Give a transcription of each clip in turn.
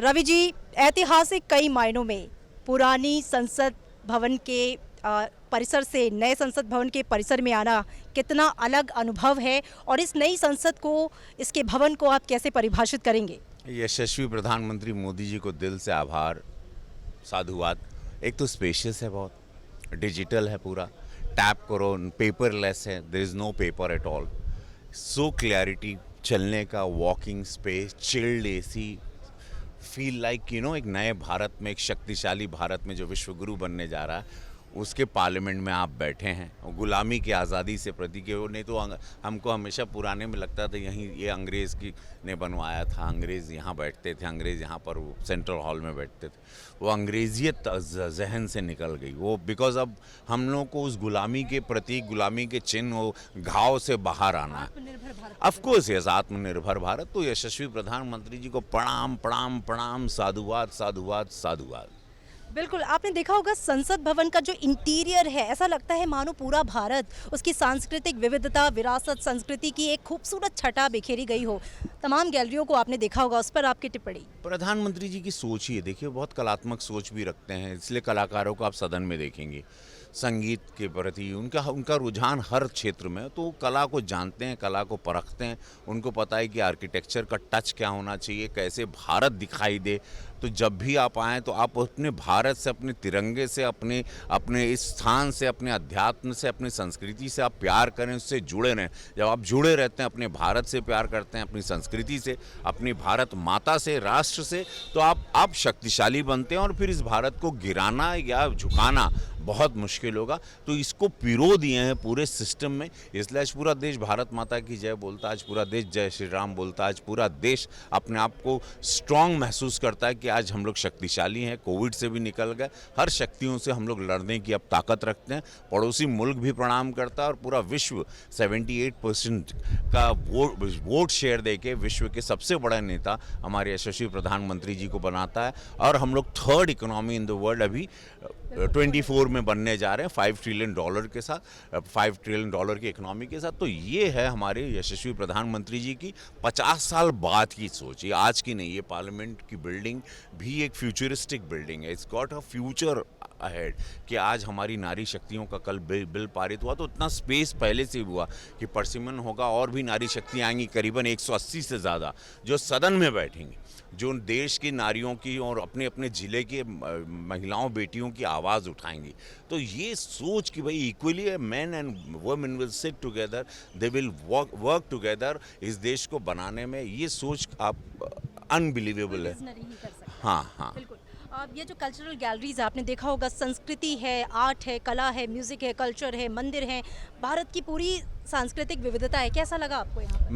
रवि जी, ऐतिहासिक कई मायनों में पुरानी संसद भवन के परिसर से नए संसद भवन के परिसर में आना कितना अलग अनुभव है और इस नई संसद को, इसके भवन को आप कैसे परिभाषित करेंगे? यशस्वी प्रधानमंत्री मोदी जी को दिल से आभार, साधुवाद। एक तो स्पेशियस है, बहुत डिजिटल है, पूरा टैप करो, पेपरलेस है, there is no paper at all. So clarity, चलने का walking space, chilled AC, feel like एक नए भारत में, एक शक्तिशाली भारत में जो विश्व गुरु बनने जा रहा है, उसके पार्लियामेंट में आप बैठे हैं। गुलामी की आज़ादी से प्रतीक है वो। नहीं तो हमको हमेशा पुराने में लगता था यहीं ये अंग्रेज़ की ने बनवाया था, अंग्रेज़ यहाँ बैठते थे, अंग्रेज़ यहाँ पर वो सेंट्रल हॉल में बैठते थे। वो अंग्रेज़ियत जहन से निकल गई वो, बिकॉज अब हम लोग को उस गुलामी के प्रतीक, गुलामी के चिन्ह, वो घाव से बाहर आना है। ऑफकोर्स यस, आत्मनिर्भर भारत। तो यशस्वी प्रधानमंत्री जी को प्रणाम प्रणाम प्रणाम, साधुवाद साधुवाद साधुवाद। बिल्कुल, आपने देखा होगा संसद भवन का जो इंटीरियर है, ऐसा लगता है मानो पूरा भारत, उसकी सांस्कृतिक विविधता, विरासत, संस्कृति की एक खूबसूरत छटा बिखेरी गई हो। तमाम गैलरियों को आपने देखा होगा, उस पर आपकी टिप्पणी? प्रधानमंत्री जी की सोच ही है, देखिए बहुत कलात्मक सोच भी रखते हैं, इसलिए कलाकारों को आप सदन में देखेंगे संगीत के प्रति उनका रुझान हर क्षेत्र में। तो कला को जानते हैं, कला को परखते हैं, उनको पता है कि आर्किटेक्चर का टच क्या होना चाहिए, कैसे भारत दिखाई दे। तो जब भी आप आएँ तो आप अपने भारत से, अपने तिरंगे से, अपने इस स्थान से, अपने अध्यात्म से, अपनी संस्कृति से आप प्यार करें, उससे जुड़े रहें। जब आप जुड़े रहते हैं, अपने भारत से प्यार करते हैं, अपनी संस्कृति से, अपनी भारत माता से, राष्ट्र से, तो आप शक्तिशाली बनते हैं। और फिर इस भारत को गिराना या झुकाना बहुत मुश्किल होगा। तो इसको पिरो दिए हैं पूरे सिस्टम में, इसलिए आज पूरा देश भारत माता की जय बोलता है, आज पूरा देश जय श्री राम बोलता है, आज पूरा देश अपने आप को स्ट्रांग महसूस करता है कि आज हम लोग शक्तिशाली हैं, कोविड से भी निकल गए, हर शक्तियों से हम लोग लड़ने की अब ताकत रखते हैं। पड़ोसी मुल्क भी प्रणाम करता है और पूरा विश्व 78% का वोट शेयर देके विश्व के सबसे बड़ा नेता हमारे यशस्वी प्रधानमंत्री जी को बनाता है। और हम लोग third economy in the world अभी 24 में बनने जा रहे हैं, $5 ट्रिलियन के साथ, $5 ट्रिलियन की इकोनॉमी के साथ। तो ये है हमारे यशस्वी प्रधानमंत्री जी की 50 साल बाद की सोच, ये आज की नहीं। ये पार्लियामेंट की बिल्डिंग भी एक फ्यूचरिस्टिक बिल्डिंग है, it's got a future ahead. कि आज हमारी नारी शक्तियों का कल बिल पारित हुआ तो इतना स्पेस पहले से हुआ कि परसिमन होगा और भी नारी शक्तियाँ आएंगी, करीबन 180 से ज़्यादा, जो सदन में बैठेंगी, जो देश की नारियों की और अपने अपने ज़िले के महिलाओं बेटियों की आवाज़ उठाएंगी। तो ये सोच कि भाई equally man and women will sit together, they will work together इस देश को बनाने में, ये सोच आप अनबिलीवेबल है। हाँ हाँ, बिल्कुल। ये जो कल्चरल गैलरीज आपने देखा होगा, संस्कृति है, आर्ट है, कला है, म्यूजिक है, कल्चर है, मंदिर हैं, भारत की पूरी सांस्कृतिक विविधता है। कैसा लगा आपको यहाँ पर?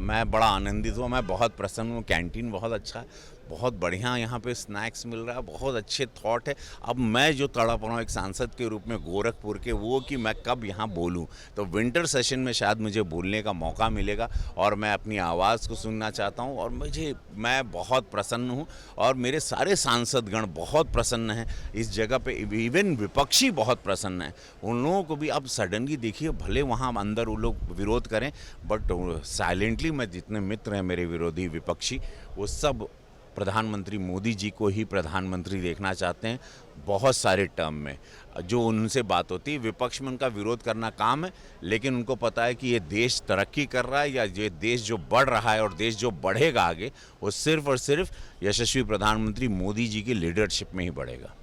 मैं बड़ा आनंदित हुआ, मैं बहुत प्रसन्न हूँ। कैंटीन बहुत अच्छा है, बहुत बढ़िया यहाँ पे स्नैक्स मिल रहा है, बहुत अच्छे थॉट है। अब मैं जो तड़प रहा हूँ एक सांसद के रूप में गोरखपुर के, वो कि मैं कब यहाँ बोलूँ। तो विंटर सेशन में शायद मुझे बोलने का मौका मिलेगा और मैं अपनी आवाज़ को सुनना चाहता हूँ। और मैं बहुत प्रसन्न हूँ और मेरे सारे सांसदगण बहुत प्रसन्न हैं इस जगह पे, इवन विपक्षी बहुत प्रसन्न हैं। उन लोगों को भी अब सडनली देखिए, भले वहाँ अंदर वो लोग विरोध करें, बट साइलेंटली मैं, जितने मित्र हैं मेरे विरोधी विपक्षी, वो सब प्रधानमंत्री मोदी जी को ही प्रधानमंत्री देखना चाहते हैं बहुत सारे टर्म में। जो उनसे बात होती है, विपक्ष में उनका विरोध करना काम है, लेकिन उनको पता है कि ये देश तरक्की कर रहा है या ये देश जो बढ़ रहा है और देश जो बढ़ेगा आगे, वो सिर्फ और सिर्फ यशस्वी प्रधानमंत्री मोदी जी की लीडरशिप में ही बढ़ेगा।